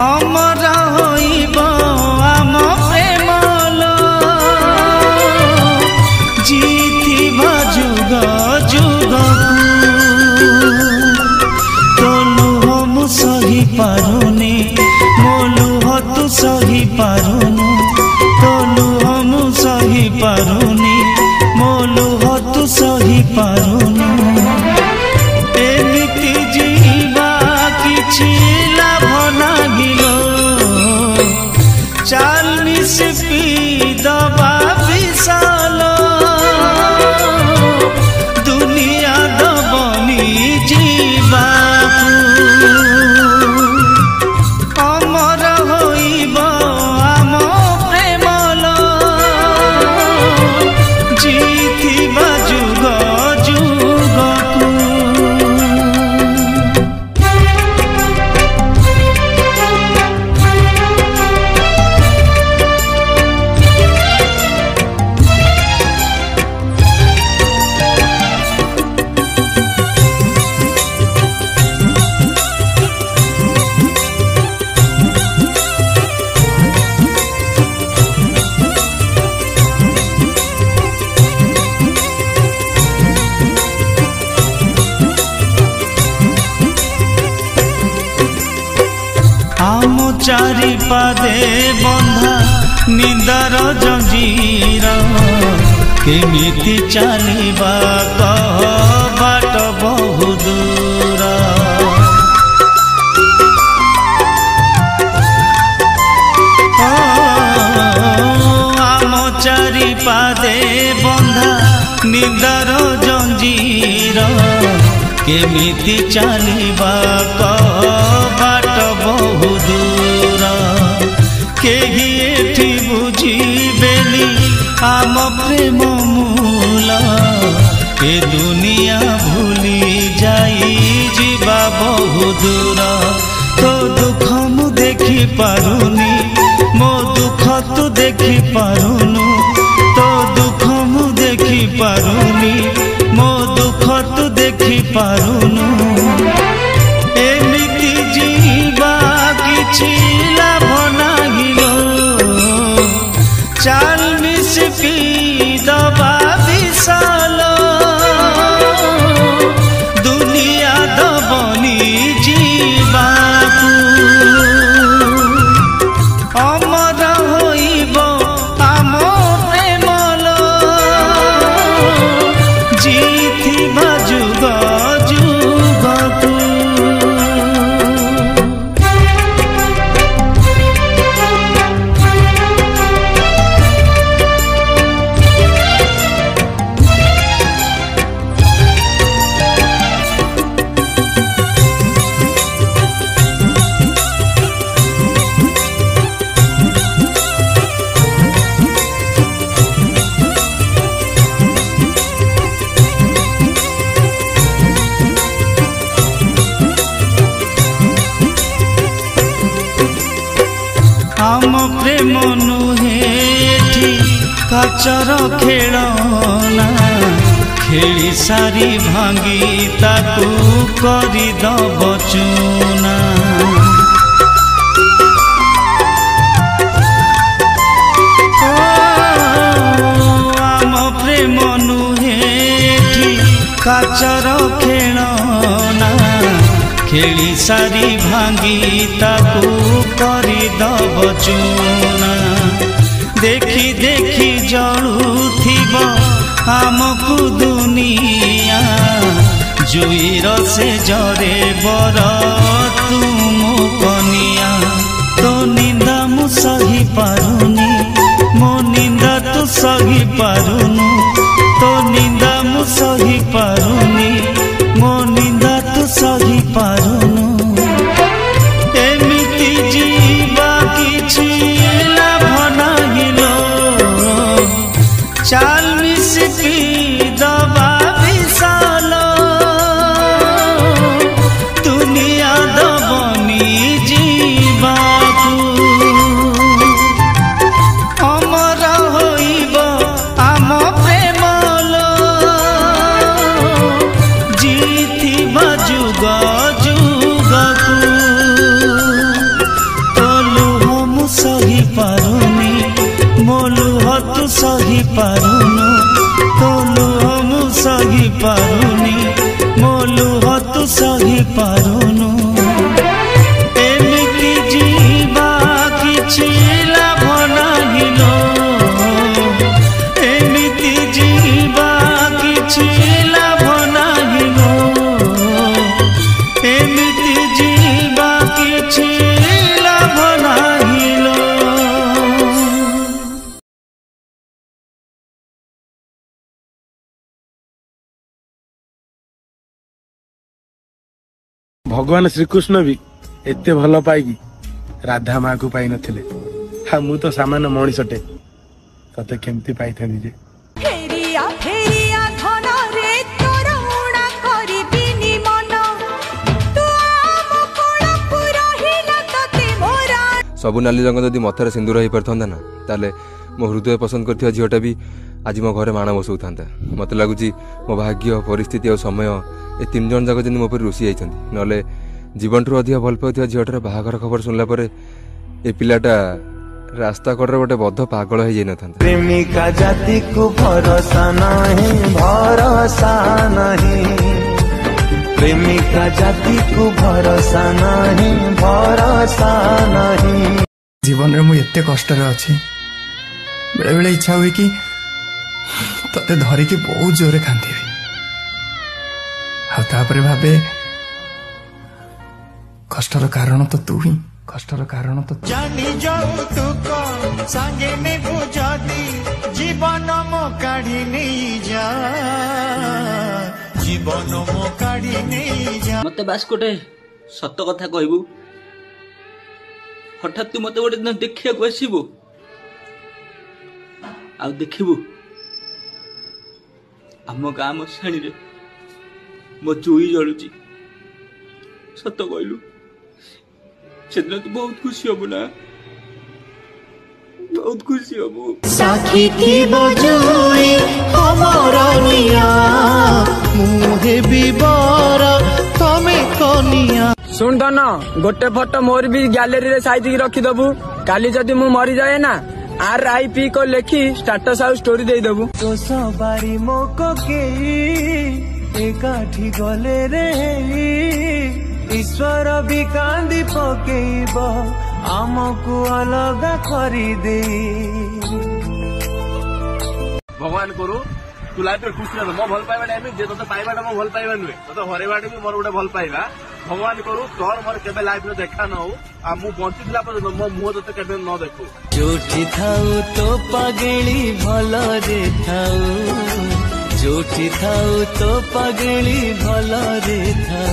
अमर होइब आम प्रेमल जीथिबा जुग जुग तोलु हम सही पारुनी मोलु तू सही पारुनु तोलु हम सही पारुनी मोलु तू सही पारुनु एमिति जीवा किछि लाभ नागिलो चाल मिसपी दबा विशाल दुनिया दबनी जीवा अमर होइब आम प्रेमल जीथिबा जुग जुगकु आम चारि पादे बंधा निंदार जंजीर केमिति चलिबा कह बाट बहु दूर आम चारि पादे बंधा निंदार जंजीर केमिति चलिबा कह बाट बहु दूर केही एठी बुझिबेली आम प्रेम मूल ए दुनिया भूली जाई जीवा बहु दूर तो दुख मु देखि पारुनी मो दुख तू देखि पारुनु तो दुख मु देखि पारुनी मो दुख तू देखि पारुनु एमिति जीवा किछि लाभ नागिलो चाल मिसपी दबा विशाल दुनिया दबनी जीवाकु अमर होइब आम प्रेमल जीथिबा जुग जुगकु आम प्रेम नुहे एठी काचर खेलना खेली सारी भांगी ताकू करी दब चूना आम प्रेम नुहे एठी काचर खेलना खेली सारी भांगी ताकू करी दब चूना देखी देखी जलुथिब आमकु दुनिया जुईर से जरे बर तुम कनिया तो निंदा मु सही पारुनी मो निंदा तू सही पारुनु तो निंदा मु सही पारुनी मो निंदा तू सही पारुनु एमिति जीवा किछि लाभ नागिलो चाल मिसपी दबा विशाल दुनिया दबनी जी सही पारुनु तो लुह मु सही पारुनी मो लुह तू सही पारुनु एमिति जीवा किछि लाभ नाही लो एमिति जीवा किछि लाभ नाही लो एमिति जीवा किछि लाभ नाही लो। भगवान श्रीकृष्ण भी एते भल पाई राधा माँ को पाई नथिले हाँ मु तो सामान्य मनीषटे तते केमती पाई था जे फेरिया फेरिया धन रे तोर उणा करिबिनी मन तू आम कोण पुरहिला तते मोरा सबु नाली रंग जदि मथर सिंदूर हो पारथांता ना ताले मो हृदय पसंद करथिया झियोटा भी आज मो घरे माण बसौथांता मते लागुची मो भाग्य परिस्थिति और समय ए तीन जन जाक जन मो पर रुसी जाइछन्ती नले जीवन रु अधिक भल पाउथिया झियोटार बाहागर खबर सुनला परे ए पिलाटा रास्ता कड़े गोटे बद्ध पागल हो जाई नथांता। प्रेमिका जाति को भरोसा नहीं प्रेमिका जाति को भरोसा नहीं जीवन रे मु एते कष्ट रे अछि बेले बेले इच्छा हुई कि तते धरी कि बहुत जोरे कांदी आउे भावे कष्टर कारण तो तू ही कष्टर कारण तो जानी जाऊ तू को संगे में बुझाती जीवन मो काढ़ी नहीं जा जीवन मो काढ़ी नहीं जा मते बास गोटे सत कथा कहबू हठात तू मते गोटे दिन देखिया को आसीबू आ देखिबू आम गाँ मशाणी रे मो चुई जलुची सत कहलु सेदिन तू बहुत खुशी हबु ना बहुत खुशी हबु साखी थी बजुई हमर निया मुहे बिबर तमे कनिया सुन धन गोटे फोटो मोर भी गैलरी रे साइज की रखी दबु काली जदि मु मरी जाए ना RIP को लेखी स्टेटस आउ स्टोरी दे दबु तो सबारी मोको के एकाठी गले रे ईश्वर भी कांदी पकेब आमको अलग करी दे भगवान करू तू लाइफ खुश रह मो भल पाइबा टाइम जे तो पाइबा मो भल पाइबा नुहे तो हरेबाटे भी मोर गोटे भल पाइबा भगवान करू तोर मोर केबे लाइफ रे देखा न हो आ मु बंचितला पर्यंत मो मुह तते केबे न देखू जोठी थाऊ तो पगली भल रे थाऊ जोठी थाऊ तो पगली भल रे थाऊ।